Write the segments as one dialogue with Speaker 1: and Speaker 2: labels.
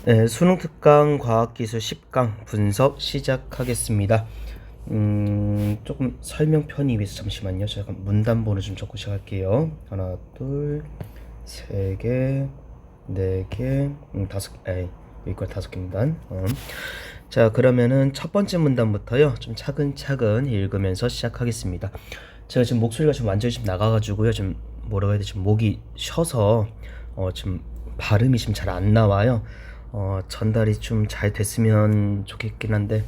Speaker 1: 네, 수능 특강 과학기술 10강 분석 시작하겠습니다. 조금 설명 편히 위해서 잠시만요. 제가 문단번호 좀 적고 시작할게요. 하나, 둘, 세 개, 네 개, 다섯 개, 여기까지 다섯 개입니다. 자, 그러면은 첫 번째 문단부터요. 좀 차근차근 읽으면서 시작하겠습니다. 제가 지금 목소리가 좀 완전히 좀 나가가지고요. 좀 뭐라고 해야 되지? 목이 쉬어서 좀 발음이 지금 잘 안 나와요. 전달이 좀 잘 됐으면 좋겠긴 한데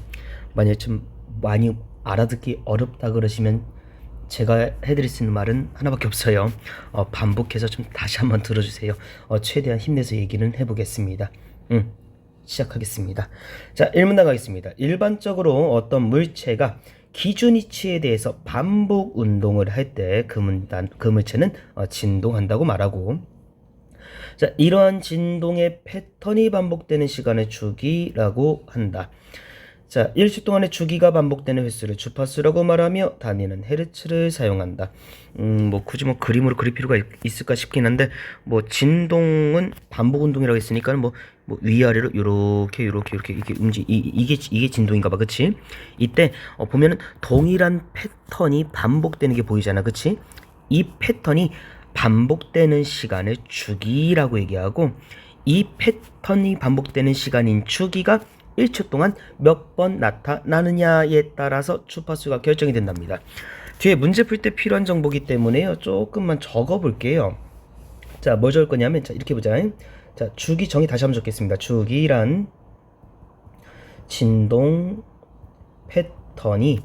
Speaker 1: 만약에 좀 많이 알아듣기 어렵다 그러시면 제가 해드릴 수 있는 말은 하나밖에 없어요. 반복해서 좀 다시 한번 들어주세요. 최대한 힘내서 얘기는 해보겠습니다. 시작하겠습니다. 자, 1문단 가겠습니다. 일반적으로 어떤 물체가 기준 이치에 대해서 반복 운동을 할 때 그 물체는 진동한다고 말하고, 자, 이러한 진동의 패턴이 반복되는 시간을 주기라고 한다. 자, 1초 동안의 주기가 반복되는 횟수를 주파수라고 말하며 단위는 헤르츠를 사용한다. 뭐 굳이 뭐 그림으로 그릴 필요가 있을까 싶긴 한데, 뭐 진동은 반복 운동이라고 했으니까 뭐 위아래로 요렇게 이게 이게 진동인가 봐. 그치? 이때 보면은 동일한 패턴이 반복되는 게 보이잖아. 그치? 이 패턴이 반복되는 시간을 주기라고 얘기하고, 이 패턴이 반복되는 시간인 주기가 1초 동안 몇 번 나타나느냐에 따라서 주파수가 결정이 된답니다. 뒤에 문제 풀 때 필요한 정보기 때문에요. 조금만 적어 볼게요. 자, 뭘 적을 거냐면, 자, 이렇게 보자. 자, 주기 정의 다시 한번 적겠습니다. 주기란 진동 패턴이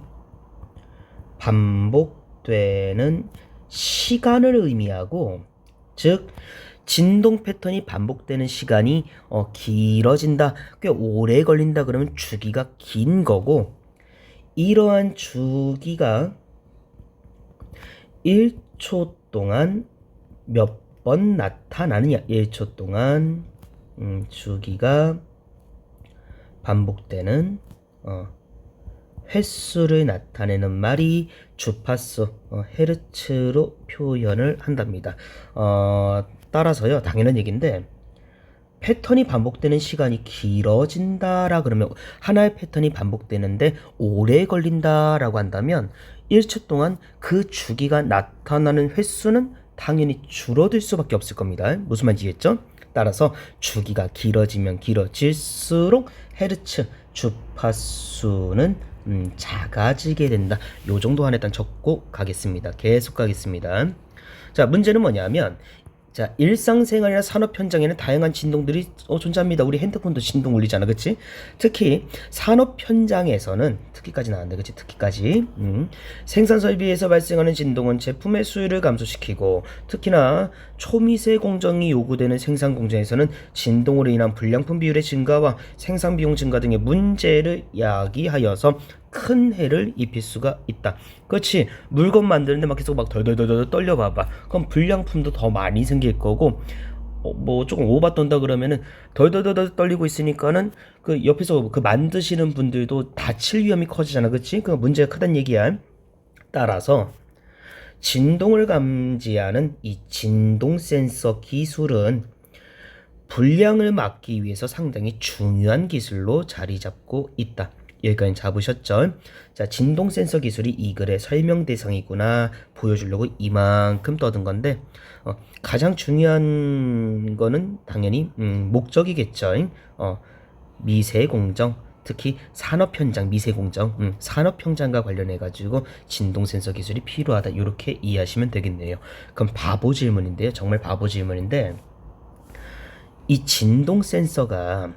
Speaker 1: 반복되는 시간을 의미하고, 즉 진동 패턴이 반복되는 시간이 길어진다, 꽤 오래 걸린다 그러면 주기가 긴 거고, 이러한 주기가 1초 동안 몇 번 나타나느냐, 1초 동안 주기가 반복되는 횟수를 나타내는 말이 주파수, 헤르츠로 표현을 한답니다. 따라서요, 당연한 얘기인데, 패턴이 반복되는 시간이 길어진다라 그러면, 하나의 패턴이 반복되는데 오래 걸린다라고 한다면 1초 동안 그 주기가 나타나는 횟수는 당연히 줄어들 수밖에 없을 겁니다. 무슨 말인지 이해했죠? 따라서 주기가 길어지면 길어질수록 헤르츠, 주파수는 작아지게 된다. 요 정도 한에 일단 적고 가겠습니다. 계속 가겠습니다. 자, 문제는 뭐냐면, 자, 일상생활이나 산업 현장에는 다양한 진동들이 존재합니다. 우리 핸드폰도 진동 울리잖아, 그치? 특히 산업 현장에서는, 특히까지 나왔는데, 그치? 특히까지 생산 설비에서 발생하는 진동은 제품의 수율을 감소시키고, 특히나 초미세 공정이 요구되는 생산 공정에서는 진동으로 인한 불량품 비율의 증가와 생산 비용 증가 등의 문제를 야기하여서 큰 해를 입힐 수가 있다. 그렇지. 물건 만드는데 막 계속 막 덜덜덜덜 떨려봐봐. 그럼 불량품도 더 많이 생길 거고, 뭐 조금 오바 떤다 그러면은 덜덜덜덜 떨리고 있으니까는 그 옆에서 그 만드시는 분들도 다칠 위험이 커지잖아. 그렇지? 그 문제가 크다는 얘기야. 따라서 진동을 감지하는 이 진동 센서 기술은 불량을 막기 위해서 상당히 중요한 기술로 자리 잡고 있다. 여기까지 잡으셨죠? 자, 진동 센서 기술이 이 글의 설명 대상이구나 보여주려고 이만큼 떠든 건데, 가장 중요한 거는 당연히 목적이겠죠. 미세 공정, 특히 산업 현장 미세 공정, 산업 현장과 관련해 가지고 진동 센서 기술이 필요하다. 이렇게 이해하시면 되겠네요. 그럼 바보 질문인데요. 정말 바보 질문인데, 이 진동 센서가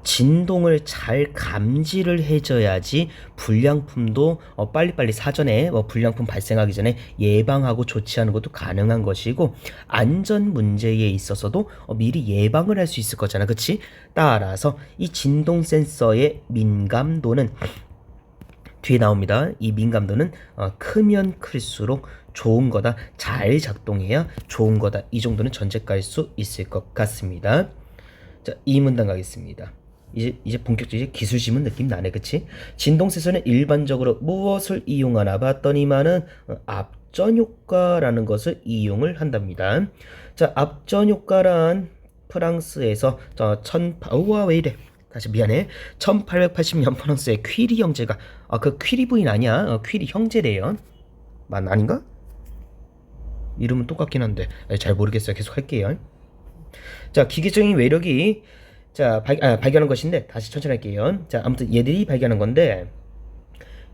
Speaker 1: 진동을 잘 감지를 해줘야지 불량품도 빨리빨리 사전에 불량품 발생하기 전에 예방하고 조치하는 것도 가능한 것이고, 안전 문제에 있어서도 미리 예방을 할 수 있을 거잖아. 그치? 따라서 이 진동 센서의 민감도는 뒤에 나옵니다. 이 민감도는 크면 클수록 좋은 거다. 잘 작동해야 좋은 거다. 이 정도는 전제가일 수 있을 것 같습니다. 자, 이 문단 가겠습니다. 이제 본격적인 기술 지문 느낌 나네, 그치? 진동 센서는 일반적으로 무엇을 이용하나 봤더니만은 압전 효과라는 것을 이용을 한답니다. 자, 압전 효과란 프랑스에서 우와 왜 이래 다시 미안해 1880년 프랑스의 퀴리 형제가 그 퀴리 부인 아니야 퀴리 형제래요. 아닌가? 이름은 똑같긴 한데 잘 모르겠어요. 계속 할게요. 자, 기계적인 외력이 발견한 것인데 다시 천천히 할게요. 자, 아무튼 얘들이 발견한 건데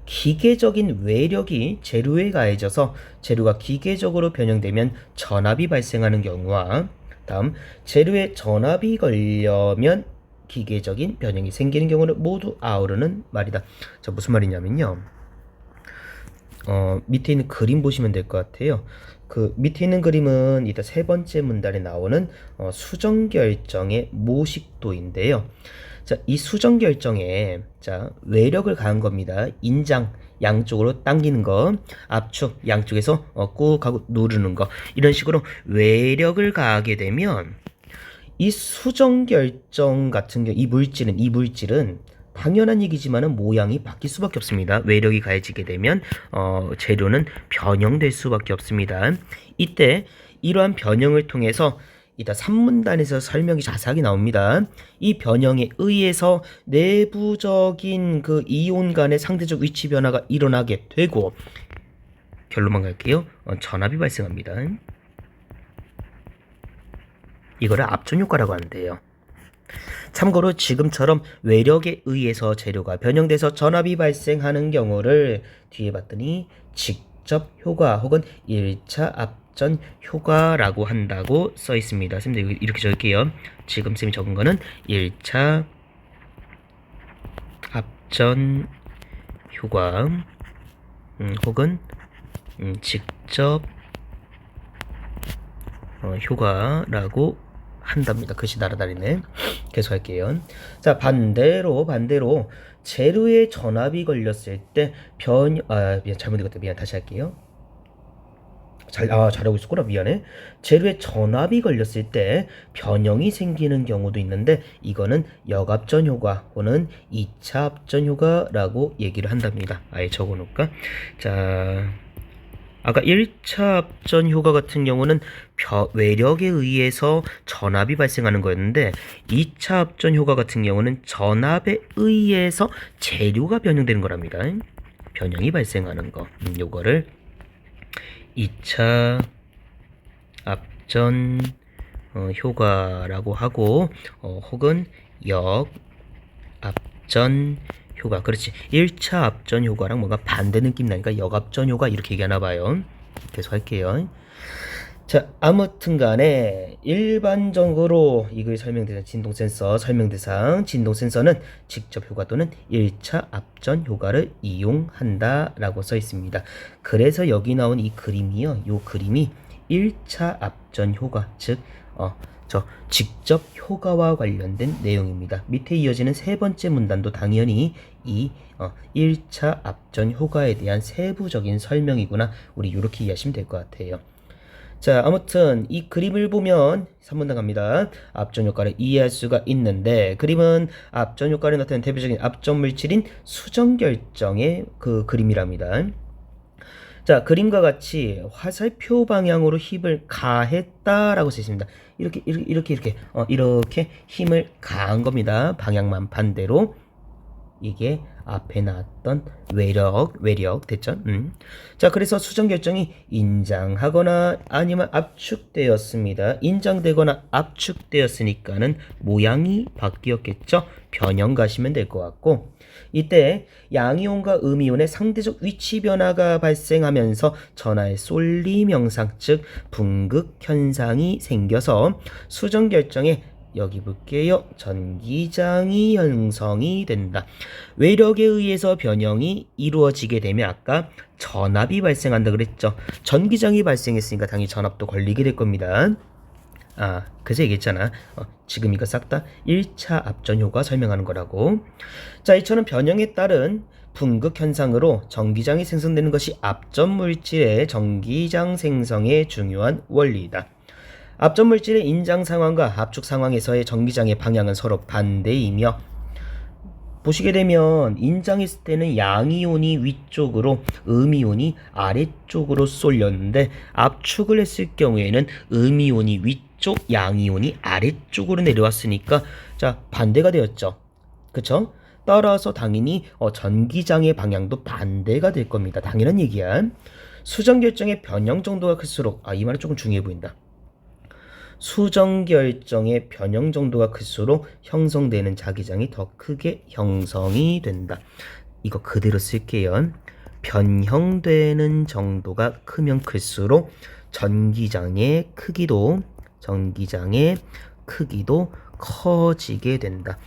Speaker 1: 기계적인 외력이 재료에 가해져서 재료가 기계적으로 변형되면 전압이 발생하는 경우와 다음 재료에 전압이 걸려면 기계적인 변형이 생기는 경우를 모두 아우르는 말이다. 자, 무슨 말이냐면요. 밑에 있는 그림 보시면 될 것 같아요. 그 밑에 있는 그림은 이따 세 번째 문단에 나오는 수정결정의 모식도인데요. 자, 이 수정결정에 외력을 가한 겁니다. 인장 양쪽으로 당기는 거, 압축 양쪽에서 꾹 하고 누르는 거, 이런 식으로 외력을 가하게 되면 이 수정결정 같은 경우 이 물질은 당연한 얘기지만은 모양이 바뀔 수밖에 없습니다. 외력이 가해지게 되면 재료는 변형될 수밖에 없습니다. 이때 이러한 변형을 통해서 이따 3문단에서 설명이 자세하게 나옵니다. 이 변형에 의해서 내부적인 그 이온 간의 상대적 위치 변화가 일어나게 되고 결론만 갈게요. 전압이 발생합니다. 이거를 압전 효과라고 하는데요. 참고로 지금처럼 외력에 의해서 재료가 변형돼서 전압이 발생하는 경우를 뒤에 봤더니 직접 효과 혹은 1차 압전 효과라고 한다고 써 있습니다. 선생님 이렇게 적을게요. 지금 쌤이 적은 거는 1차 압전 효과 혹은 직접 효과라고 한답니다. 글씨 날아다니네. 계속할게요. 자, 반대로 재료에 전압이 걸렸을 때 미안 잘못 읽었다. 미안 다시 할게요. 잘하고 있었구나. 미안해. 재료에 전압이 걸렸을 때 변형이 생기는 경우도 있는데 이거는 역압전 효과 또는 2차 압전 효과라고 얘기를 한답니다. 아예 적어놓을까? 자, 아까 1차 압전 효과 같은 경우는 외력에 의해서 전압이 발생하는 거였는데 2차 압전 효과 같은 경우는 전압에 의해서 재료가 변형되는 거랍니다. 변형이 발생하는 거. 요거를 2차 압전 효과라고 하고 혹은 역압전 효과. 그렇지. 1차 압전 효과랑 뭔가 반대 느낌 나니까 역압전 효과 이렇게 얘기하나 봐요. 계속 할게요. 자, 아무튼 간에 일반적으로 이걸 설명대상 진동센서 설명대상 진동센서는 직접 효과 또는 1차 압전 효과를 이용한다 라고 써 있습니다. 그래서 여기 나온 이 그림이요. 요 그림이 1차 압전 효과 즉 직접 효과와 관련된 내용입니다. 밑에 이어지는 세 번째 문단도 당연히 이 1차 압전 효과에 대한 세부적인 설명이구나. 우리 이렇게 이해하시면 될 것 같아요. 자, 아무튼 이 그림을 보면 3문단 갑니다. 압전 효과를 이해할 수가 있는데 그림은 압전 효과를 나타내는 대표적인 압전 물질인 수정결정의 그 그림이랍니다. 자, 그림과 같이 화살표 방향으로 힘을 가했다라고 쓰여 있습니다. 이렇게 힘을 가한 겁니다. 방향만 반대로. 이게 앞에 나왔던 외력 됐죠? 자, 그래서 수정 결정이 인장하거나 아니면 압축되었습니다. 인장되거나 압축되었으니까는 모양이 바뀌었겠죠? 변형 가시면 될 것 같고 이때 양이온과 음이온의 상대적 위치 변화가 발생하면서 전하의 쏠림 현상 즉 분극 현상이 생겨서 수정 결정에 여기 볼게요. 전기장이 형성이 된다. 외력에 의해서 변형이 이루어지게 되면 아까 전압이 발생한다 그랬죠. 전기장이 발생했으니까 당연히 전압도 걸리게 될 겁니다. 그래서 얘기했잖아. 지금 이거 싹 다 1차 압전 효과 설명하는 거라고. 자, 이처럼 변형에 따른 분극 현상으로 전기장이 생성되는 것이 압전 물질의 전기장 생성에 중요한 원리이다. 압전 물질의 인장 상황과 압축 상황에서의 전기장의 방향은 서로 반대이며 보시게 되면 인장했을 때는 양이온이 위쪽으로 음이온이 아래쪽으로 쏠렸는데 압축을 했을 경우에는 음이온이 위쪽, 양이온이 아래쪽으로 내려왔으니까 자 반대가 되었죠. 그쵸? 따라서 당연히 전기장의 방향도 반대가 될 겁니다. 당연한 얘기야. 수정 결정의 변형 정도가 클수록 이 말은 조금 중요해 보인다. 수정 결정의 변형 정도가 클수록 형성되는 자기장이 더 크게 형성이 된다. 이거 그대로 쓸게요. 변형되는 정도가 크면 클수록 전기장의 크기도 커지게 된다.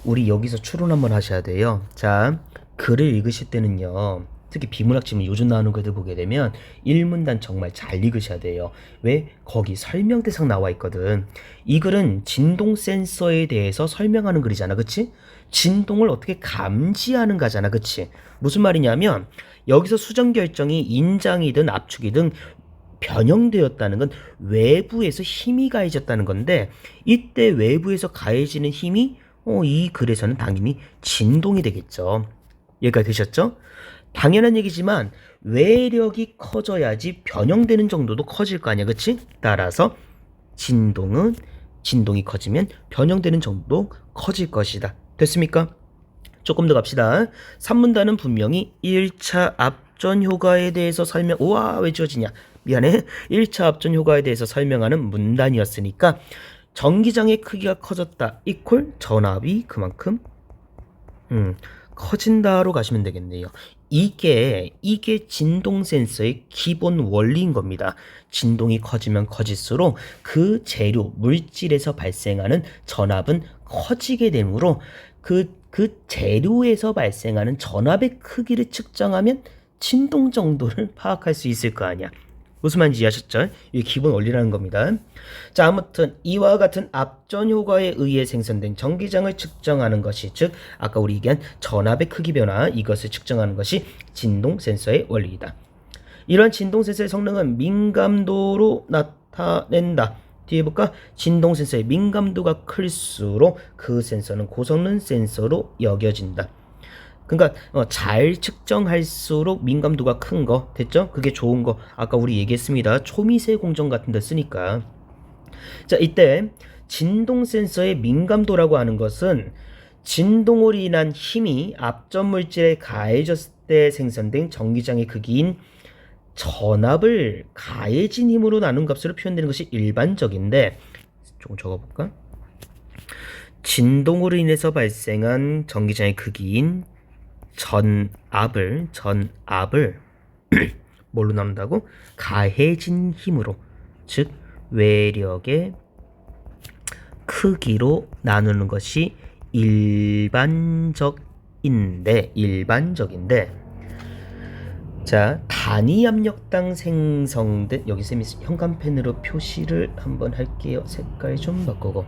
Speaker 1: 우리 여기서 추론 한번 하셔야 돼요. 자, 글을 읽으실 때는요. 특히 비문학 지문 요즘 나오는 글들 보게 되면 1문단 정말 잘 읽으셔야 돼요. 왜? 거기 설명 대상 나와 있거든. 이 글은 진동 센서에 대해서 설명하는 글이잖아. 그치? 진동을 어떻게 감지하는 거잖아. 그치? 무슨 말이냐면 여기서 수정 결정이 인장이든 압축이든 변형되었다는 건 외부에서 힘이 가해졌다는 건데 이때 외부에서 가해지는 힘이 이 글에서는 당연히 진동이 되겠죠. 여기까지 되셨죠? 당연한 얘기지만 외력이 커져야지 변형되는 정도도 커질 거 아니야. 그치? 따라서 진동이 커지면 변형되는 정도 커질 것이다. 됐습니까? 조금 더 갑시다. 3문단은 분명히 1차 압전 효과에 대해서 왜 지워지냐? 미안해. 1차 압전 효과에 대해서 설명하는 문단이었으니까 전기장의 크기가 커졌다. 이퀄 전압이 그만큼 커진다로 가시면 되겠네요. 이게 진동 센서의 기본 원리인 겁니다. 진동이 커지면 커질수록 그 재료, 물질에서 발생하는 전압은 커지게 되므로 그 재료에서 발생하는 전압의 크기를 측정하면 진동 정도를 파악할 수 있을 거 아니야. 무슨 말인지 이해하셨죠? 이게 기본 원리라는 겁니다. 자, 아무튼 이와 같은 압전 효과에 의해 생성된 전기장을 측정하는 것이, 즉 아까 우리 얘기한 전압의 크기 변화, 이것을 측정하는 것이 진동 센서의 원리이다. 이러한 진동 센서의 성능은 민감도로 나타낸다. 뒤에 볼까? 진동 센서의 민감도가 클수록 그 센서는 고성능 센서로 여겨진다. 그러니까 잘 측정할수록 민감도가 큰 거 됐죠? 그게 좋은 거 아까 우리 얘기했습니다. 초미세 공정 같은 데 쓰니까. 자, 이때 진동 센서의 민감도라고 하는 것은 진동으로 인한 힘이 압전 물질에 가해졌을 때 생성된 전기장의 크기인 전압을 가해진 힘으로 나눈 값으로 표현되는 것이 일반적인데, 조금 적어볼까? 진동으로 인해서 발생한 전기장의 크기인 전압을 뭘로 나눈다고? 가해진 힘으로, 즉 외력의 크기로 나누는 것이 일반적인데 자, 단위 압력당 생성된, 여기 쌤이 형광펜으로 표시를 한번 할게요. 색깔 좀 바꾸고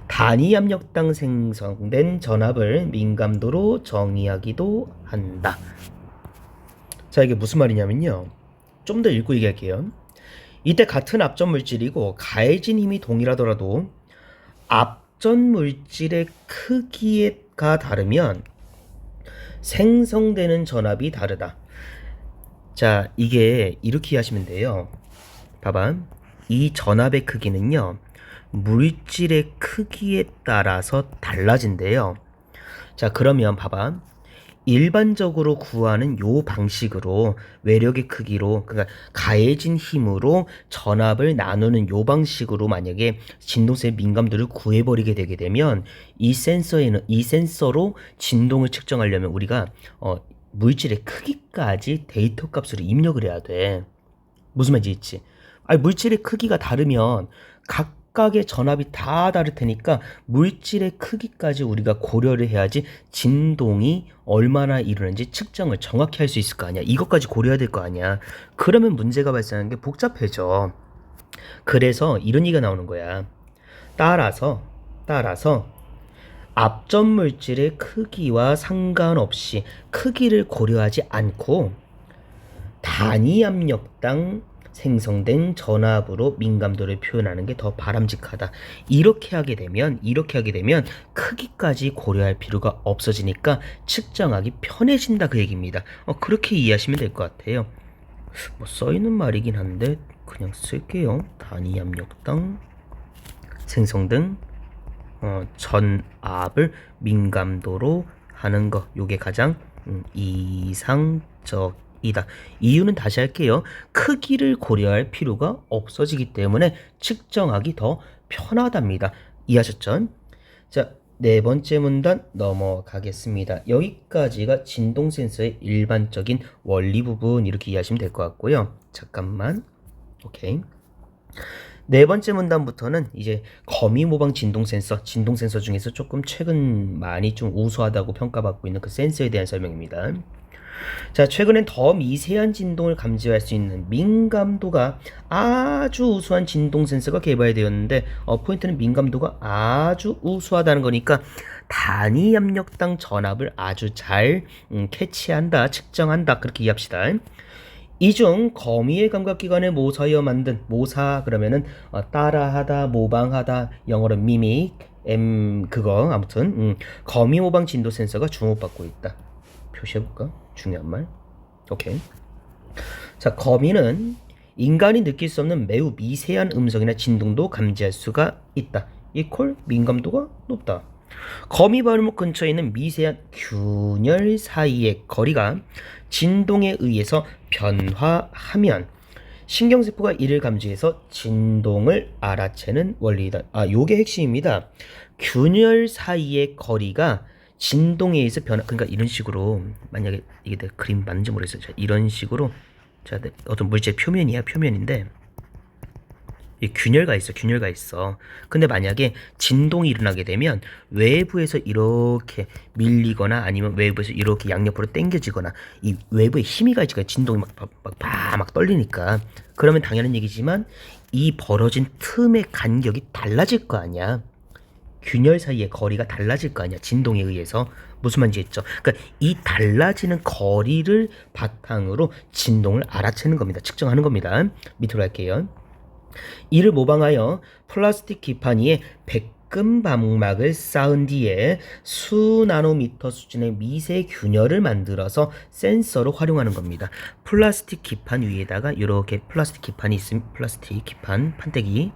Speaker 1: 단위 압력당 생성된 전압을 민감도로 정의하기도 한다. 자, 이게 무슨 말이냐면요. 좀 더 읽고 얘기할게요. 이때 같은 압전 물질이고 가해진 힘이 동일하더라도 압전 물질의 크기가 다르면 생성되는 전압이 다르다. 자, 이게 이렇게 하시면 돼요. 봐봐. 이 전압의 크기는요, 물질의 크기에 따라서 달라진대요. 자, 그러면 봐봐. 일반적으로 구하는 요 방식으로 외력의 크기로, 그러니까 가해진 힘으로 전압을 나누는 요 방식으로 만약에 진동세의 민감도를 구해버리게 되게 되면 이 센서로 진동을 측정하려면 우리가 물질의 크기까지 데이터 값으로 입력을 해야 돼. 무슨 말인지 있지? 물질의 크기가 다르면 각각의 전압이 다 다를 테니까 물질의 크기까지 우리가 고려를 해야지 진동이 얼마나 이루는지 측정을 정확히 할 수 있을 거 아니야. 이것까지 고려해야 될 거 아니야. 그러면 문제가 발생하는 게 복잡해져. 그래서 이런 얘기가 나오는 거야. 따라서 압전 물질의 크기와 상관없이 크기를 고려하지 않고 단위 압력당 생성된 전압으로 민감도를 표현하는 게 더 바람직하다. 이렇게 하게 되면 크기까지 고려할 필요가 없어지니까 측정하기 편해진다 그 얘기입니다. 그렇게 이해하시면 될 것 같아요. 뭐 써있는 말이긴 한데 그냥 쓸게요. 단위 압력당 생성된 전압을 민감도로 하는 거, 요게 가장 이상적이다. 이유는 다시 할게요. 크기를 고려할 필요가 없어지기 때문에 측정하기 더 편하답니다. 이해하셨죠? 자, 네 번째 문단 넘어가겠습니다. 여기까지가 진동 센서의 일반적인 원리 부분 이렇게 이해하시면 될 것 같고요. 잠깐만. 오케이. 네 번째 문단부터는 이제 거미 모방 진동 센서 중에서 조금 최근 많이 좀 우수하다고 평가받고 있는 그 센서에 대한 설명입니다. 자, 최근엔 더 미세한 진동을 감지할 수 있는 민감도가 아주 우수한 진동 센서가 개발되었는데 포인트는 민감도가 아주 우수하다는 거니까 단위 압력당 전압을 아주 잘 캐치한다, 측정한다 그렇게 이해합시다. 이중 거미의 감각기관을 모사하여 만든 모사 그러면은 따라하다, 모방하다, 영어로 미믹, 그거 아무튼 거미 모방 진도 센서가 주목받고 있다. 표시해볼까? 중요한 말. 오케이. 자, 거미는 인간이 느낄 수 없는 매우 미세한 음성이나 진동도 감지할 수가 있다. 이퀄 민감도가 높다. 거미 발목 근처에 있는 미세한 균열 사이의 거리가 진동에 의해서 변화하면 신경세포가 이를 감지해서 진동을 알아채는 원리이다. 요게 핵심입니다. 균열 사이의 거리가 진동에 의해서 그러니까 이런 식으로 만약에 이게 내가 그림 맞는지 모르겠어요. 자, 이런 식으로 자, 어떤 물질 표면인데 이 균열가 있어. 근데 만약에 진동이 일어나게 되면 외부에서 이렇게 밀리거나 아니면 외부에서 이렇게 양옆으로 당겨지거나 이 외부에 힘이 가지니까 진동이 막 떨리니까 그러면 당연한 얘기지만 이 벌어진 틈의 간격이 달라질 거 아니야. 균열 사이의 거리가 달라질 거 아니야. 진동에 의해서. 무슨 말인지 했죠? 그러니까 이 달라지는 거리를 바탕으로 진동을 알아채는 겁니다. 측정하는 겁니다. 밑으로 갈게요. 이를 모방하여 플라스틱 기판 위에 백금 방막을 쌓은 뒤에 수 나노미터 수준의 미세 균열을 만들어서 센서로 활용하는 겁니다. 플라스틱 기판 위에다가 이렇게 플라스틱 기판이 있으면 플라스틱 기판 판때기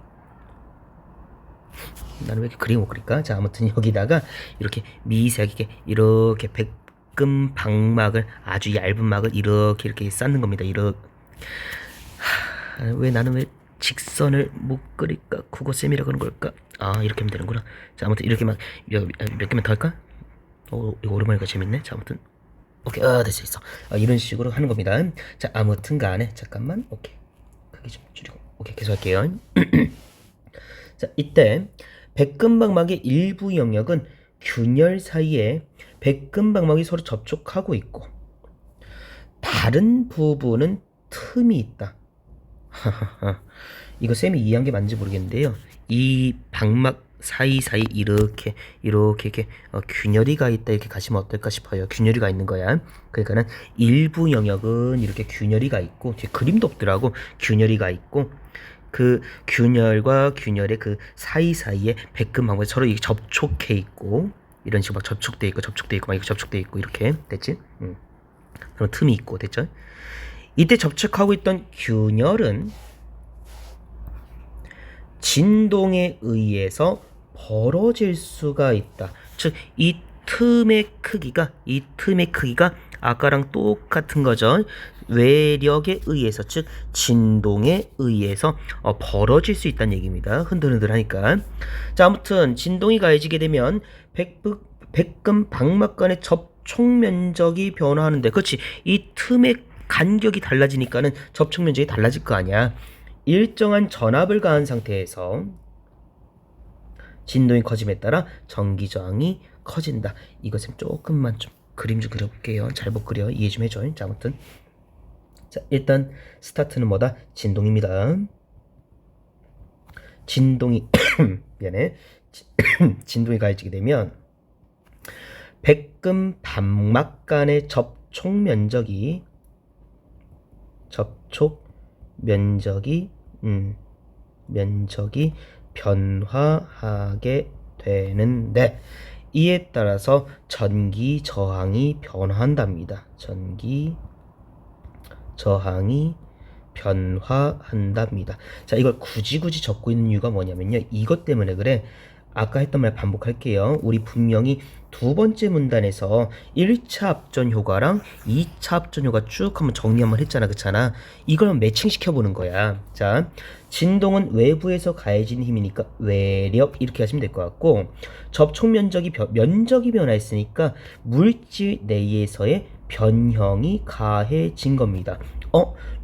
Speaker 1: 나는 왜 이렇게 그림 못 그릴까? 자, 아무튼 여기다가 이렇게 미세하게 이렇게 백금 방막을 아주 얇은 막을 이렇게 쌓는 겁니다. 왜 나는 왜 직선을 못 그릴까? 국어쌤이라 그런 걸까? 이렇게 하면 되는구나. 자, 아무튼 이렇게 막 몇 개만 더 할까? 이거 오랜만이니까 재밌네. 자, 아무튼 오케이. 됐어. 이런 식으로 하는 겁니다. 자, 아무튼 간에 잠깐만. 오케이. 크기 좀 줄이고. 오케이, 계속 할게요. 자, 이때 백금방막의 일부 영역은 균열 사이에 백금방막이 서로 접촉하고 있고 다른 부분은 틈이 있다. 이거 쌤이 이해한 게 맞는지 모르겠는데요. 이 방막 사이사이 이렇게 균열이가 있다 이렇게 가시면 어떨까 싶어요. 균열이가 있는 거야. 그러니까는 일부 영역은 이렇게 균열이가 있고 뒤에 그림도 없더라고. 균열이가 있고 그 균열과 균열의 그 사이사이에 백금방막이 서로 이렇게 접촉해 있고 이런 식으로 막 접촉돼 있고 막 이렇게 접촉돼 있고 이렇게 됐지? 그럼 틈이 있고 됐죠? 이때 접촉하고 있던 균열은 진동에 의해서 벌어질 수가 있다. 즉, 이 틈의 크기가 아까랑 똑같은 거죠. 외력에 의해서, 즉 진동에 의해서 벌어질 수 있다는 얘기입니다. 흔들흔들하니까. 자, 아무튼 진동이 가해지게 되면 백금 방막 간의 접촉 면적이 변화하는데, 그렇지? 이 틈의 간격이 달라지니까는 접촉 면적이 달라질 거 아니야. 일정한 전압을 가한 상태에서 진동이 커짐에 따라 전기 저항이 커진다. 이것은 조금만 좀 그림 좀 그려볼게요. 잘 못 그려. 이해 좀 해줘. 자, 아무튼 자, 일단 스타트는 뭐다? 진동입니다. 진동이 미안해. 진동이 가해지게 되면 백금 방막 간의 접촉 면적이 면적이 면적이 변화하게 되는데 이에 따라서 전기 저항이 변화한답니다. 전기 저항이 변화한답니다. 자, 이걸 굳이 적고 있는 이유가 뭐냐면요. 이것 때문에 그래. 아까 했던 말 반복할게요. 우리 분명히 두 번째 문단에서 1차 합전 효과랑 2차 합전 효과 쭉 한번 정리 한번 했잖아. 그렇잖아. 이걸 매칭시켜 보는 거야. 자, 진동은 외부에서 가해진 힘이니까 외력 이렇게 하시면 될 것 같고, 접촉 면적이 변화했으니까 물질 내에서의 변형이 가해진 겁니다.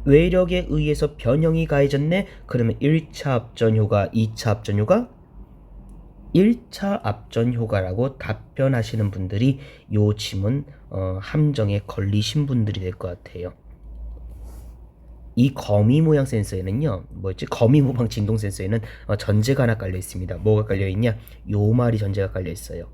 Speaker 1: 외력에 의해서 변형이 가해졌네? 그러면 1차 합전 효과, 2차 합전 효과? 1차 합전 효과라고 답변하시는 분들이 요 지문 함정에 걸리신 분들이 될 것 같아요. 이 거미 모양 센서에는요, 뭐였지? 거미 모방 진동 센서에는 전제가 하나 깔려 있습니다. 뭐가 깔려 있냐? 요 말이 전제가 깔려 있어요.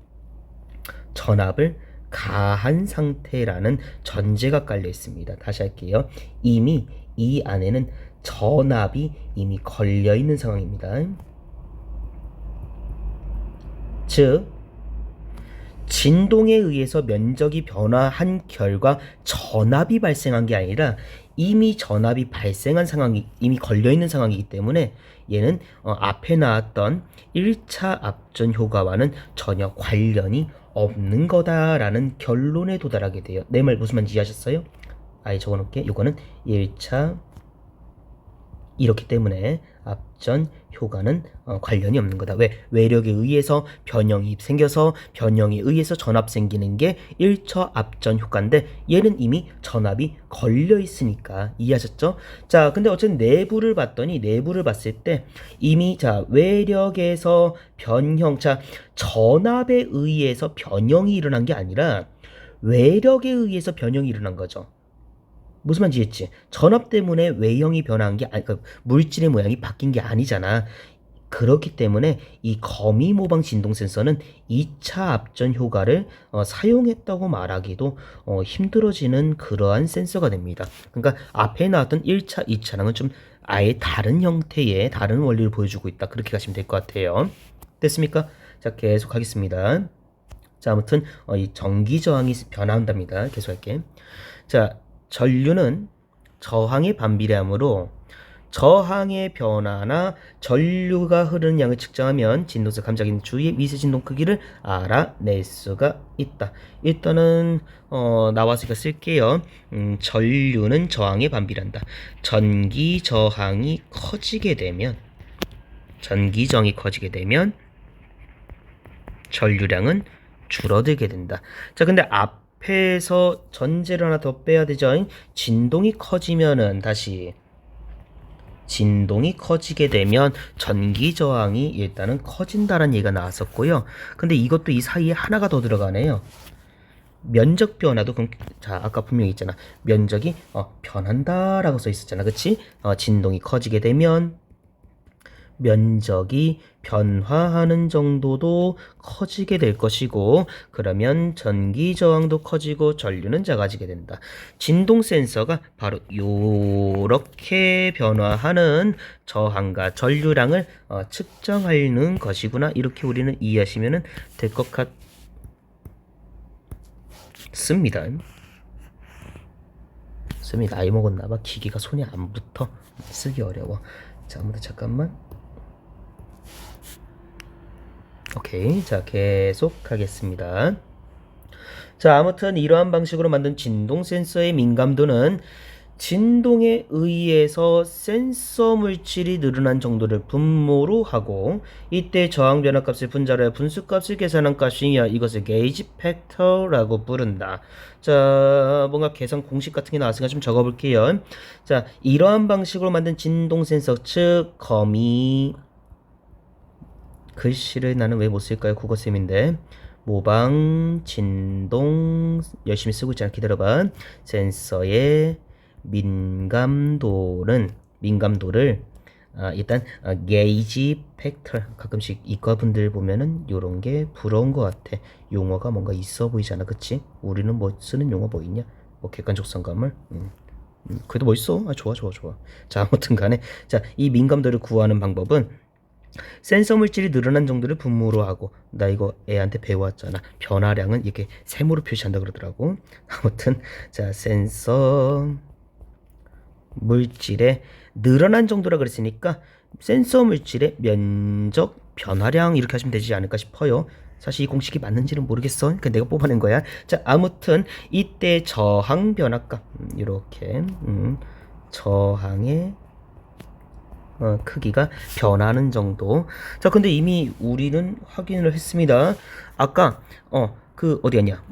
Speaker 1: 전압을 가한 상태라는 전제가 깔려 있습니다. 다시 할게요. 이미 이 안에는 전압이 이미 걸려 있는 상황입니다. 즉 진동에 의해서 면적이 변화한 결과 전압이 발생한 게 아니라 이미 전압이 발생한 상황이 이미 걸려 있는 상황이기 때문에 얘는 앞에 나왔던 1차 압전 효과와는 전혀 관련이 없는 거다라는 결론에 도달하게 돼요. 내 말 무슨 말인지 이해하셨어요? 아예 적어놓을게. 이거는 1차 이렇기 때문에 압전 효과는 관련이 없는 거다. 왜? 외력에 의해서 변형이 생겨서 변형에 의해서 전압 생기는 게 1차 압전 효과인데 얘는 이미 전압이 걸려 있으니까 이해하셨죠? 자, 근데 어쨌든 내부를 봤을 때 이미 자 외력에서 변형, 자 전압에 의해서 변형이 일어난 게 아니라 외력에 의해서 변형이 일어난 거죠. 무슨 말인지 이해했지? 전압 때문에 외형이 변한 게 아니, 그러니까 물질의 모양이 바뀐 게 아니잖아. 그렇기 때문에 이 거미 모방 진동 센서는 2차 압전 효과를 사용했다고 말하기도 힘들어지는 그러한 센서가 됩니다. 그러니까 앞에 나왔던 1차, 2차랑은 좀 아예 다른 형태의 다른 원리를 보여주고 있다. 그렇게 가시면 될 것 같아요. 됐습니까? 자, 계속 하겠습니다. 자, 아무튼 이 전기 저항이 변화한답니다. 계속할게. 자, 전류는 저항에 반비례하므로 저항의 변화나 전류가 흐르는 양을 측정하면 진동세 감지하기 주위의 미세 진동 크기를 알아낼 수가 있다. 일단은 나왔으니까 쓸게요. 전류는 저항에 반비례한다. 전기 저항이 커지게 되면 전류량은 줄어들게 된다. 자, 근데 앞에서 전제를 하나 더 빼야 되죠. 진동이 커지면은 다시 진동이 커지게 되면 전기 저항이 일단은 커진다는 얘기가 나왔었고요. 근데 이것도 이 사이에 하나가 더 들어가네요. 면적 변화도 그럼 자 아까 분명히 있잖아. 면적이 변한다라고 써 있었잖아. 그치? 진동이 커지게 되면 면적이 변화하는 정도도 커지게 될 것이고 그러면 전기 저항도 커지고 전류는 작아지게 된다. 진동 센서가 바로 요렇게 변화하는 저항과 전류량을 측정하는 것이구나. 이렇게 우리는 이해하시면 될 것 같습니다. 나이 먹었나봐. 기계가 손에 안 붙어. 쓰기 어려워. 자, 아무튼 잠깐만. 오케이. 자, 계속 하겠습니다. 자, 아무튼 이러한 방식으로 만든 진동 센서의 민감도는 진동에 의해서 센서 물질이 늘어난 정도를 분모로 하고 이때 저항 변화 값을 분자로 해 분수값을 계산한 값이냐 이것을 게이지 팩터라고 부른다. 자, 뭔가 계산 공식 같은 게 나왔으니까 좀 적어 볼게요. 자, 이러한 방식으로 만든 진동 센서 즉 거미 글씨를 나는 왜 못 쓸까요? 국어쌤인데 모방 진동 열심히 쓰고 있잖아. 기다려봐. 센서의 민감도를 일단 게이지 팩터 가끔씩 이과분들 보면은 요런 게 부러운 것 같아. 용어가 뭔가 있어 보이잖아. 그치? 우리는 뭐 쓰는 용어 뭐 있냐? 뭐 객관적 성감을 그래도 멋있어. 아, 좋아, 좋아, 좋아. 자, 아무튼 간에. 자, 이 민감도를 구하는 방법은 센서 물질이 늘어난 정도를 분모로 하고, 나 이거 애한테 배워왔잖아. 변화량은 이렇게 세모로 표시한다 그러더라고. 아무튼, 자, 센서 물질의 늘어난 정도라 그랬으니까 센서 물질의 면적 변화량 이렇게 하시면 되지 않을까 싶어요. 사실 이 공식이 맞는지는 모르겠어. 그러니까 내가 뽑아낸 거야. 자, 아무튼 이때 저항 변화값 이렇게 저항의 크기가 변하는 정도. 자, 근데 이미 우리는 확인을 했습니다. 아까 그 어디 갔냐?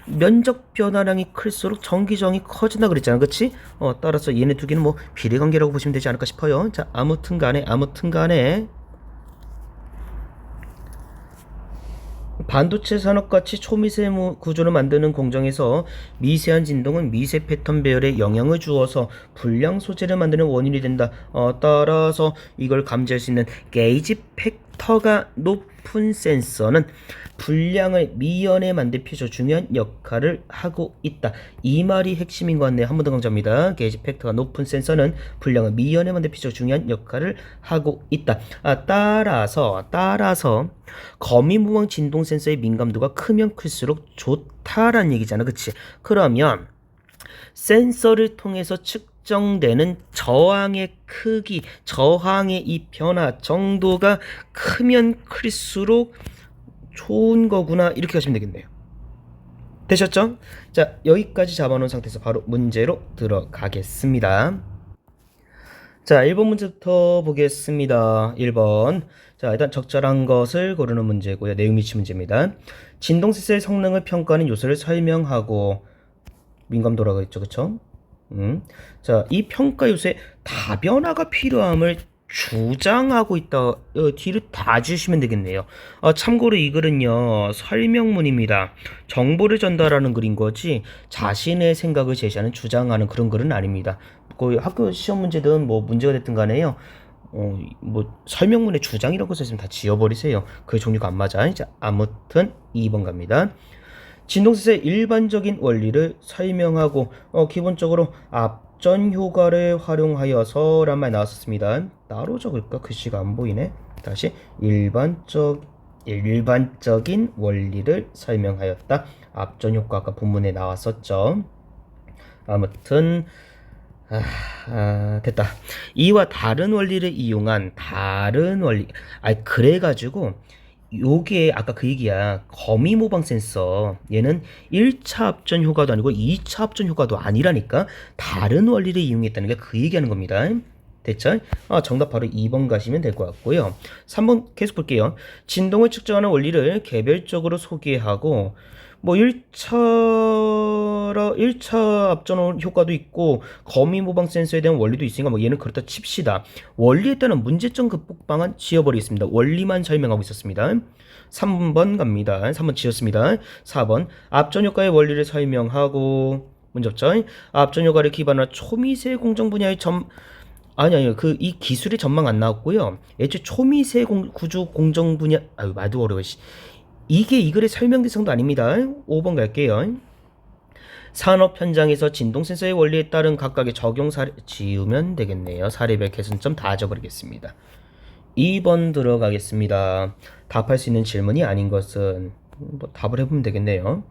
Speaker 1: 면적 변화량이 클수록 전기저항이 커진다 그랬잖아, 그치? 따라서 얘네 두 개는 뭐 비례관계라고 보시면 되지 않을까 싶어요. 자, 아무튼 간에 반도체 산업같이 초미세 구조를 만드는 공정에서 미세한 진동은 미세 패턴 배열에 영향을 주어서 불량 소재를 만드는 원인이 된다. 따라서 이걸 감지할 수 있는 게이지 팩터가 높은 센서는 불량을 미연에 만들피죠 중요한 역할을 하고 있다. 이 말이 핵심인 것 같네요. 한 번 더 강조합니다. 게이지 팩터가 높은 센서는 불량을 미연에 만들피죠 중요한 역할을 하고 있다. 따라서 거미무방 진동 센서의 민감도가 크면 클수록 좋다라는 얘기잖아. 그치? 그러면 센서를 통해서 측정되는 저항의 크기, 저항의 이 변화 정도가 크면 클수록 좋은 거구나. 이렇게 하시면 되겠네요. 되셨죠? 자, 여기까지 잡아놓은 상태에서 바로 문제로 들어가겠습니다. 자, 1번 문제부터 보겠습니다. 1번. 자, 일단 적절한 것을 고르는 문제고요. 내용 유치 문제입니다. 진동센서의 성능을 평가하는 요소를 설명하고 민감도라고 했죠. 그쵸? 자, 이 평가 요소에 다변화가 필요함을 주장하고 있다. 뒤를 다 주시면 되겠네요. 참고로 이 글은요, 설명문입니다. 정보를 전달하는 글인 거지, 자신의 생각을 제시하는, 주장하는 그런 글은 아닙니다. 거의 학교 시험 문제든 뭐 문제가 됐든 간에요. 뭐 설명문에 주장이라고 써있으면 다 지워버리세요. 그 종류가 안 맞아. 자, 아무튼 2번 갑니다. 진동센서의 일반적인 원리를 설명하고 기본적으로 앞전 효과를 활용하여서 란 말 나왔었습니다. 따로 적을까? 글씨가 안 보이네. 다시 일반적인 원리를 설명하였다. 앞전 효과 아까 본문에 나왔었죠. 아무튼 됐다. 이와 다른 원리를 이용한 다른 원리. 그래가지고 요게 아까 그 얘기야. 거미 모방 센서. 얘는 1차 합전 효과도 아니고 2차 합전 효과도 아니라니까. 다른 원리를 이용했다는 게 그 얘기하는 겁니다. 됐죠? 정답 바로 2번 가시면 될 것 같고요. 3번 계속 볼게요. 진동을 측정하는 원리를 개별적으로 소개하고 뭐 1차 앞전 효과도 있고 거미 모방 센서에 대한 원리도 있으니까 뭐 얘는 그렇다 칩시다. 원리에 따른 문제점 극복 방안 지워버리겠습니다. 원리만 설명하고 있었습니다. 3번 갑니다. 3번 지웠습니다. 4번 앞전 효과의 원리를 설명하고 문제 없죠? 앞전 효과를 기반으로 초미세 공정 분야의 아니 이 기술의 전망 안 나왔고요. 애초에 초미세 구조 공정 분야 말도 어려워. 이게 이 글의 설명 대상도 아닙니다. 5번 갈게요. 산업 현장에서 진동 센서의 원리에 따른 각각의 적용 사례 지우면 되겠네요. 사례별 개선점 다 적어버리겠습니다. 2번 들어가겠습니다. 답할 수 있는 질문이 아닌 것은 뭐 답을 해보면 되겠네요.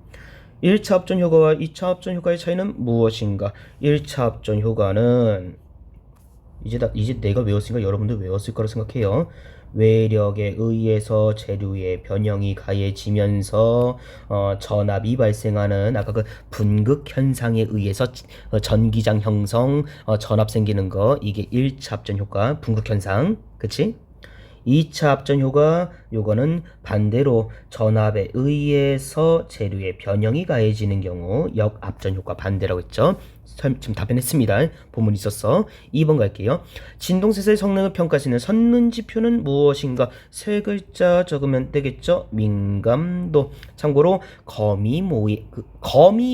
Speaker 1: 1차 합전 효과와 2차 합전 효과의 차이는 무엇인가? 1차 합전 효과는 이제 내가 외웠으니까 여러분도 외웠을 거라 생각해요. 외력에 의해서 재료의 변형이 가해지면서 전압이 발생하는 아까 그 분극 현상에 의해서 전기장 형성, 전압 생기는 거, 이게 1차 합전 효과 분극 현상. 그치? 2차 합전 효과, 요거는 반대로 전압에 의해서 재료의 변형이 가해지는 경우 역압전 효과 반대라고 했죠. 지금 답변했습니다. 본문 있었어. 2번 갈게요. 진동센서의 성능을 평가하시는 선능지표는 무엇인가? 세 글자 적으면 되겠죠. 민감도. 참고로 거미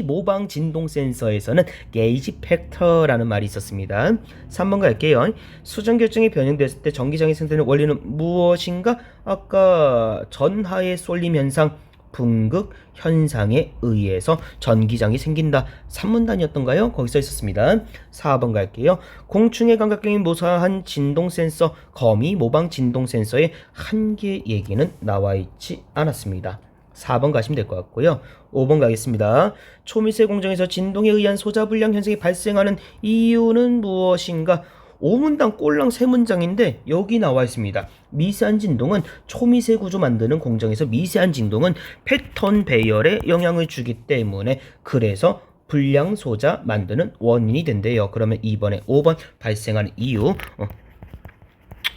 Speaker 1: 모방 진동센서에서는 게이지 팩터라는 말이 있었습니다. 3번 갈게요. 수정 결정이 변형됐을 때 전기장이 생성되는 원리는 무엇인가? 아까 전하의 쏠림 현상 분극 현상에 의해서 전기장이 생긴다. 산문단이었던가요? 거기 써 있었습니다. 4번 갈게요. 공충의 감각경이 모사한 진동 센서, 거미 모방 진동 센서의 한계 얘기는 나와 있지 않았습니다. 4번 가시면 될 것 같고요. 5번 가겠습니다. 초미세 공정에서 진동에 의한 소자불량 현상이 발생하는 이유는 무엇인가? 5문당 꼴랑 3문장인데 여기 나와 있습니다. 미세한 진동은 초미세 구조 만드는 공정에서 미세한 진동은 패턴 배열에 영향을 주기 때문에 그래서 불량 소자 만드는 원인이 된대요. 그러면 2번에 5번 발생하는 이유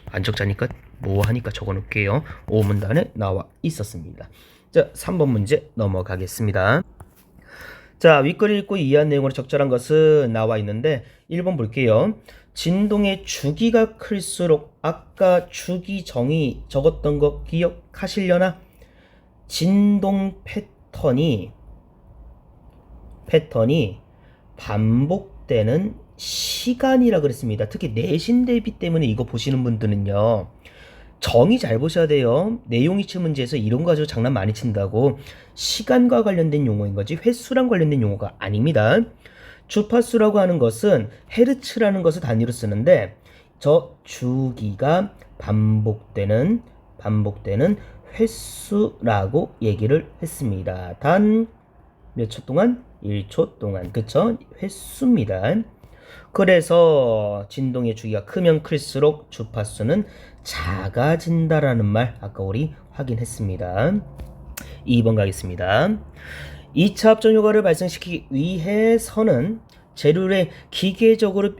Speaker 1: 안적자니까 뭐 하니까 적어 놓을게요. 5문단에 나와 있었습니다. 자, 3번 문제 넘어가겠습니다. 자, 윗글을 읽고 이해한 내용으로 적절한 것은 나와 있는데 1번 볼게요. 진동의 주기가 클수록 아까 주기 정의 적었던 거 기억하시려나? 진동 패턴이 반복되는 시간이라 그랬습니다. 특히 내신 대비 때문에 이거 보시는 분들은요. 정의 잘 보셔야 돼요. 내용 이치 문제에서 이런 거 가지고 장난 많이 친다고. 시간과 관련된 용어인 거지 횟수랑 관련된 용어가 아닙니다. 주파수라고 하는 것은 헤르츠라는 것을 단위로 쓰는데 저 주기가 반복되는 횟수라고 얘기를 했습니다. 단 몇 초 동안? 1초 동안. 그쵸? 횟수입니다. 그래서 진동의 주기가 크면 클수록 주파수는 작아진다라는 말 아까 우리 확인했습니다. 2번 가겠습니다. 2차 합전 효과를 발생시키기 위해서는 재료의 기계적으로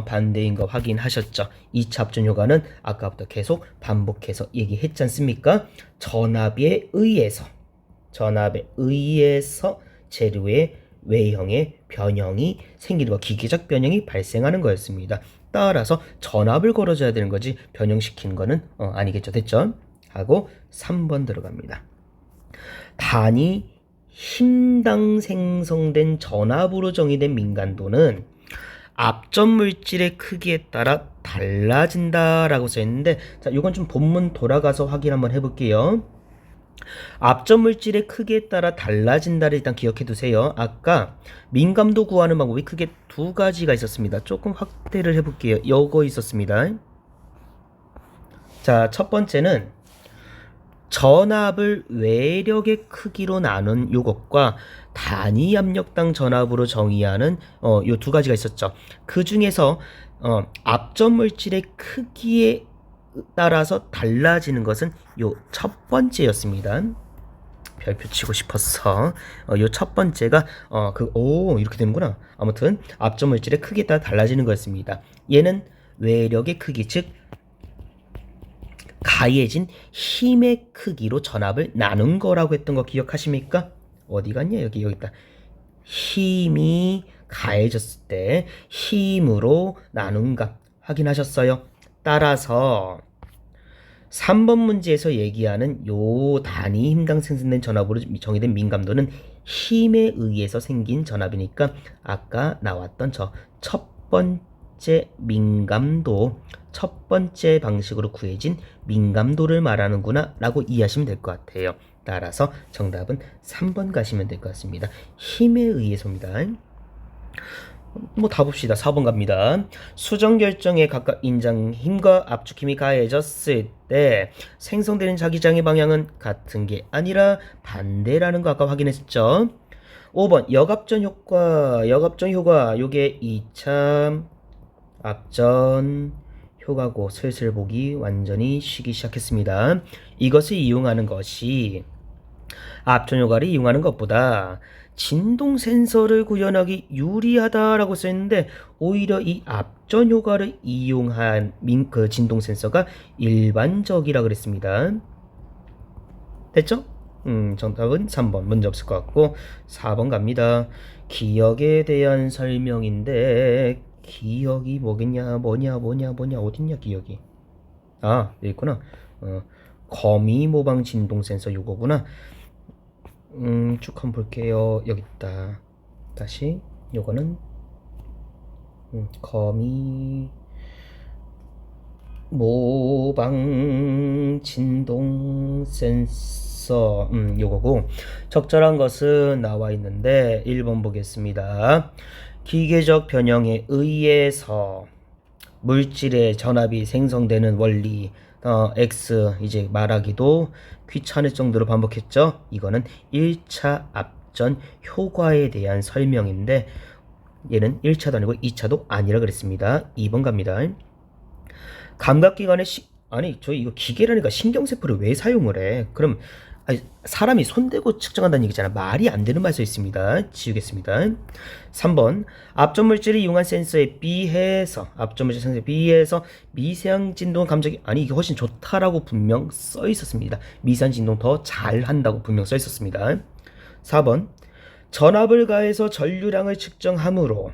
Speaker 1: 반대인 거 확인하셨죠? 2차 합전 효과는 아까부터 계속 반복해서 얘기했지 않습니까? 전압에 의해서 재료의 외형의 변형이 생기는 거, 기계적 변형이 발생하는 거였습니다. 따라서 전압을 걸어줘야 되는 거지 변형시키는 거는 아니겠죠. 됐죠? 하고 3번 들어갑니다. 단위 힘당 생성된 전압으로 정의된 민간도는 앞전 물질의 크기에 따라 달라진다라고 써있는데 자, 이건 좀 본문 돌아가서 확인 한번 해볼게요. 앞전 물질의 크기에 따라 달라진다를 일단 기억해 두세요. 아까 민감도 구하는 방법이 크게 두 가지가 있었습니다. 조금 확대를 해볼게요. 요거 있었습니다. 자, 첫 번째는 전압을 외력의 크기로 나눈 요것과 단위 압력당 전압으로 정의하는 요 두 가지가 있었죠. 그 중에서 앞전 물질의 크기에 따라서 달라지는 것은 요 첫 번째였습니다. 별표 치고 싶었어. 요 첫 번째가 이렇게 되는구나. 아무튼 앞전 물질의 크기에 따라 달라지는 거였습니다. 얘는 외력의 크기, 즉 가해진 힘의 크기로 전압을 나눈 거라고 했던 거 기억하십니까? 어디 갔냐? 여기 있다. 힘이 가해졌을 때 힘으로 나눈 값 확인하셨어요? 따라서 3번 문제에서 얘기하는 요 단위 힘당 생성된 전압으로 정의된 민감도는 힘에 의해서 생긴 전압이니까 아까 나왔던 저 첫 번째 민감도, 첫 번째 방식으로 구해진 민감도를 말하는구나 라고 이해하시면 될 것 같아요. 따라서 정답은 3번 가시면 될 것 같습니다. 힘에 의해서입니다. 뭐 다 봅시다. 4번 갑니다. 수정 결정에 각각 인장 힘과 압축 힘이 가해졌을 때 생성되는 자기장의 방향은 같은 게 아니라 반대라는 거 아까 확인했죠. 5번 역압전 효과 요게 2차 압전 효과고 슬슬 보기 완전히 쉬기 시작했습니다. 이것을 이용하는 것이 압전 효과를 이용하는 것보다 진동 센서를 구현하기 유리하다라고 써있는데 오히려 이 압전 효과를 이용한 진동 센서가 일반적이라 그랬습니다. 됐죠? 정답은 3번 문제 없을 것 같고 4번 갑니다. 기억에 대한 설명인데 기억이 뭐겠냐 뭐냐 어딨냐 기억이 여기 있구나. 거미 모방 진동 센서 요거구나. 쭉 한번 볼게요. 여기 있다. 다시 요거는 거미 모방 진동 센서 있어. 요거고 적절한 것은 나와 있는데 1번 보겠습니다. 기계적 변형에 의해서 물질의 전압이 생성되는 원리 X 이제 말하기도 귀찮을 정도로 반복했죠. 이거는 1차 압전 효과에 대한 설명인데 얘는 1차도 아니고 2차도 아니라 그랬습니다. 2번 갑니다. 감각기관의 아니 저 이거 기계라니까 신경세포를 왜 사용을 해? 그럼 아니, 사람이 손대고 측정한다는 얘기잖아. 말이 안 되는 말 써 있습니다. 지우겠습니다. 3번 압전물질을 이용한 센서에 비해서 압전물질 센서에 비해서 미세한 진동 감지기 아니 이게 훨씬 좋다라고 분명 써 있었습니다. 미세한 진동 더 잘한다고 분명 써 있었습니다. 4번 전압을 가해서 전류량을 측정하므로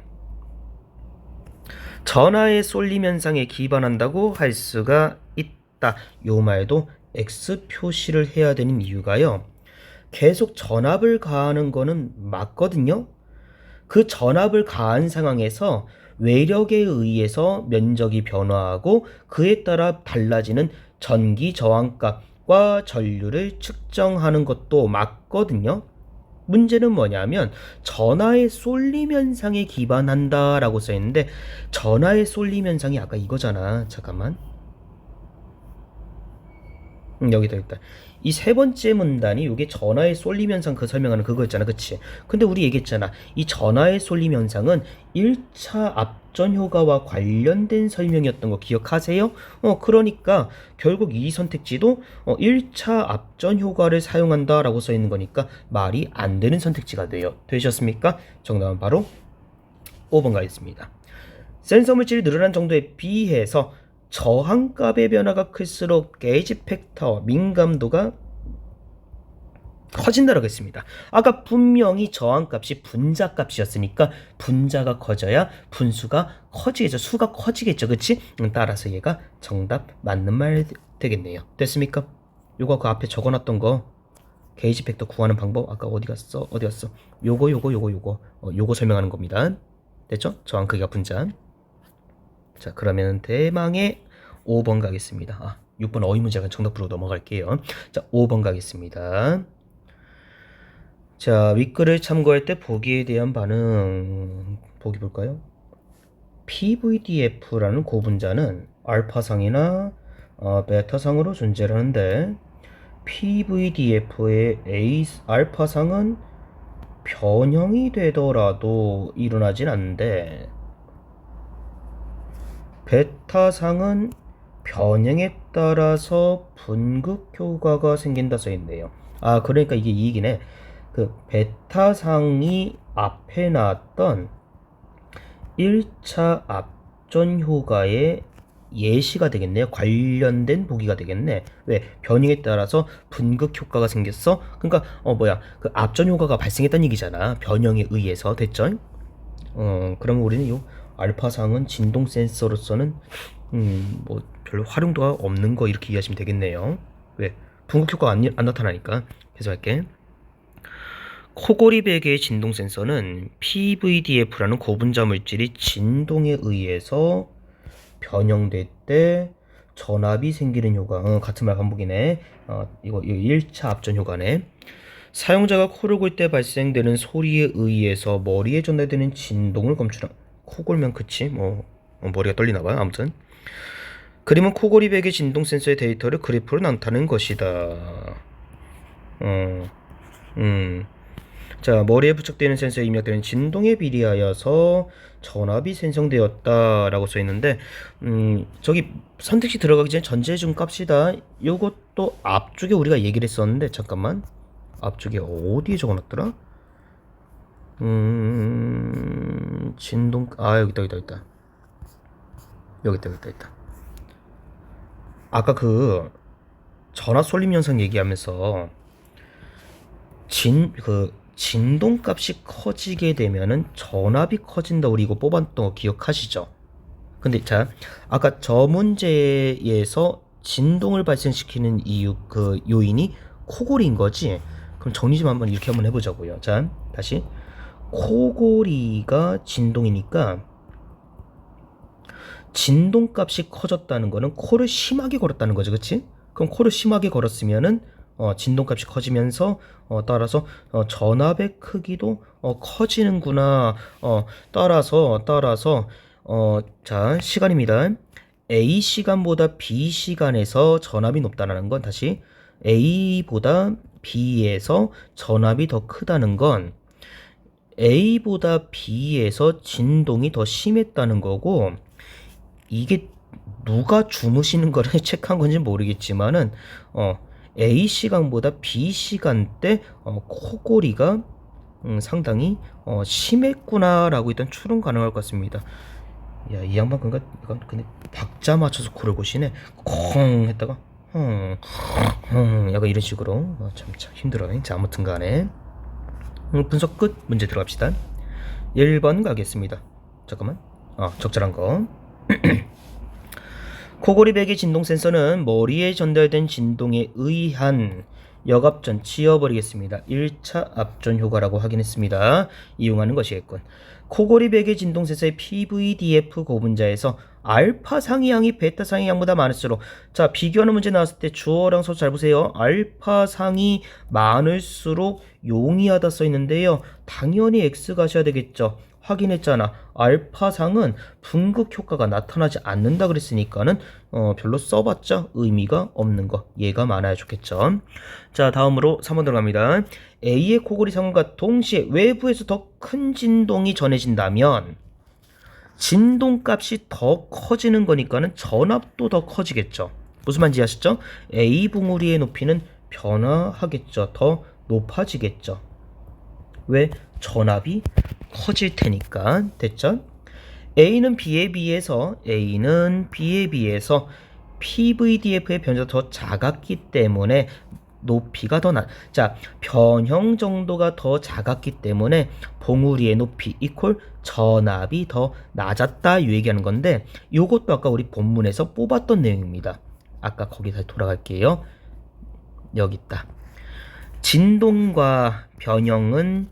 Speaker 1: 전하의 쏠림 현상에 기반한다고 할 수가 있다. 요 말도 X 표시를 해야 되는 이유가요. 계속 전압을 가하는 거는 맞거든요. 그 전압을 가한 상황에서 외력에 의해서 면적이 변화하고 그에 따라 달라지는 전기 저항값과 전류를 측정하는 것도 맞거든요. 문제는 뭐냐면 전하의 쏠림 현상에 기반한다라고 써 있는데 전하의 쏠림 현상이 아까 이거잖아. 잠깐만. 여기다 있다. 이 세 번째 문단이 이게 전하의 쏠림 현상 그 설명하는 그거였잖아. 그치? 근데 우리 얘기했잖아. 이 전하의 쏠림 현상은 1차 압전 효과와 관련된 설명이었던 거 기억하세요? 그러니까 결국 이 선택지도 1차 압전 효과를 사용한다라고 써 있는 거니까 말이 안 되는 선택지가 돼요. 되셨습니까? 정답은 바로 5번 가겠습니다. 센서 물질이 늘어난 정도에 비해서 저항값의 변화가 클수록 게이지 팩터 민감도가 커진다라고 했습니다. 아까 분명히 저항값이 분자값이었으니까 분자가 커져야 분수가 커지겠죠. 수가 커지겠죠. 그치? 따라서 얘가 정답 맞는 말 되겠네요. 됐습니까? 요거 그 앞에 적어놨던 거 게이지 팩터 구하는 방법 아까 어디 갔어? 요거 설명하는 겁니다. 됐죠? 저항 크기가 분자. 자, 그러면 대망의 5번 가겠습니다. 6번 어휘 문제가 정답으로 넘어갈게요. 자, 5번 가겠습니다. 자, 윗글을 참고할 때 보기에 대한 반응 보기 볼까요? PVDF라는 고분자는 알파상이나 베타상으로 존재를 하는데 PVDF의 알파상은 변형이 되더라도 일어나진 않는데 베타상은 변형에 따라서 분극 효과가 생긴다 써있네요. 그러니까 이게 이 얘기네. 그 베타상이 앞에 나왔던 1차 압전 효과의 예시가 되겠네요. 관련된 보기가 되겠네. 왜? 변형에 따라서 분극 효과가 생겼어? 그러니까 그 압전 효과가 발생했다는 얘기잖아. 변형에 의해서. 됐죠? 그러면 우리는 이 알파상은 진동 센서로서는 뭐 별로 활용도가 없는 거 이렇게 이해하시면 되겠네요. 왜? 분극 효과가 안 나타나니까. 계속 할게. 코골이 베개의 진동 센서는 PVDF라는 고분자 물질이 진동에 의해서 변형될 때 전압이 생기는 효과. 같은 말 반복이네. 이거 1차 압전 효과네. 사용자가 코를 골 때 발생되는 소리에 의해서 머리에 전달되는 진동을 검출한. 코 골면 그치? 머리가 떨리나봐요. 아무튼 그림은 코골이 베개 진동 센서의 데이터를 그래프로 나타낸 것이다. 자, 머리에 부착되는 센서에 입력되는 진동에 비례하여서 전압이 생성되었다라고 써 있는데 저기 선택지 들어가기 전에 전제 좀 깝시다. 요것도 앞쪽에 우리가 얘기를 했었는데 잠깐만. 앞쪽에 어디에 적어놨더라? 진동 여기 있다. 아까 그 전화 쏠림 현상 얘기하면서 진동값이 커지게 되면은 전압이 커진다. 우리 이거 뽑았던 거 기억하시죠? 근데 자, 아까 저 문제에서 진동을 발생시키는 그 요인이 코골이인 거지. 그럼 정리 좀 이렇게 한번 해보자고요. 자, 다시 코골이가 진동이니까 진동값이 커졌다는 거는 코를 심하게 걸었다는 거죠. 그치? 그럼 코를 심하게 걸었으면은 진동값이 커지면서 따라서 전압의 크기도 커지는구나. 따라서 자, 시간입니다. A 시간보다 B 시간에서 전압이 높다는 건 다시 A보다 B에서 전압이 더 크다는 건 A보다 B에서 진동이 더 심했다는 거고, 이게 누가 주무시는 거를 체크한 건지 모르겠지만은 A 시간보다 B 시간대 코골이가 상당히 심했구나라고 일단 추론 가능할 것 같습니다. 야, 이 양반 근데 박자 맞춰서 코를 고시네. 콩 했다가 약간 이런 식으로 참 힘들어요. 자, 아무튼 간에 분석 끝. 문제 들어갑시다. 1번 가겠습니다. 잠깐만. 적절한 거. 코골이 베개 진동 센서는 머리에 전달된 진동에 의한 역압전 지워버리겠습니다. 1차 압전 효과라고 확인했습니다. 이용하는 것이겠군. 코골이 베개 진동 센서의 PVDF 고분자에서 알파 상위양이 베타 상위양보다 많을수록, 자, 비교하는 문제 나왔을 때 주어랑 서술 잘 보세요. 알파 상이 많을수록 용이하다 써 있는데요. 당연히 X 가셔야 되겠죠. 확인했잖아. 알파상은 분극 효과가 나타나지 않는다 그랬으니까는 별로 써봤자 의미가 없는 거. 얘가 많아야 좋겠죠. 자, 다음으로 3번 들어갑니다. A의 코골이 상황과 동시에 외부에서 더 큰 진동이 전해진다면 진동값이 더 커지는 거니까는 전압도 더 커지겠죠. 무슨 말인지 아시죠? A 봉우리의 높이는 변화하겠죠. 더 높아지겠죠. 왜? 전압이 커질 테니까. 됐죠? A는 B에 비해서 PVDF의 변조가 더 작았기 때문에 높이가 더 자, 변형 정도가 더 작았기 때문에 봉우리의 높이 이퀄 전압이 더 낮았다 이 얘기하는 건데, 요것도 아까 우리 본문에서 뽑았던 내용입니다. 아까 거기 다시 돌아갈게요. 여기 있다. 진동과 변형은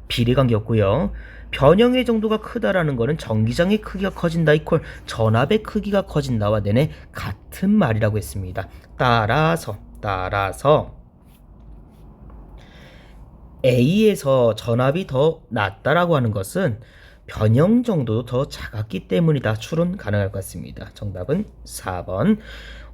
Speaker 1: 비례관계였고요. 변형의 정도가 크다라는 거는 전기장의 크기가 커진다 이퀄 전압의 크기가 커진다와 내내 같은 말이라고 했습니다. 따라서 A에서 전압이 더 낮다라고 하는 것은 변형 정도도 더 작았기 때문이다. 추론 가능할 것 같습니다. 정답은 4번.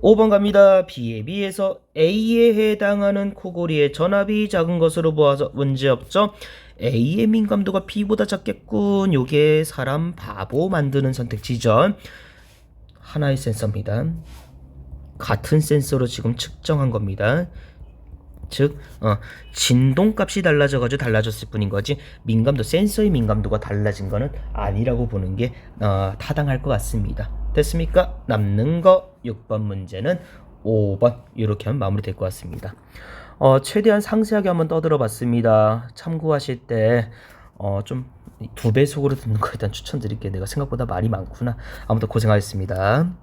Speaker 1: 5번 갑니다. B에 비해서 A에 해당하는 코골이의 전압이 작은 것으로 보아서 문제없죠. A의 민감도가 B보다 작겠군. 요게 사람 바보 만드는 선택지죠. 하나의 센서입니다. 같은 센서로 지금 측정한 겁니다. 즉 진동값이 달라져가지고 달라졌을 뿐인 거지 민감도, 센서의 민감도가 달라진 거는 아니라고 보는 게 타당할 것 같습니다. 됐습니까? 남는 거 6번 문제는 5번 이렇게 하면 마무리 될 것 같습니다. 최대한 상세하게 한번 떠들어 봤습니다. 참고하실 때 좀 2배속으로 듣는 거 일단 추천드릴게요. 내가 생각보다 말이 많구나. 아무튼 고생하셨습니다.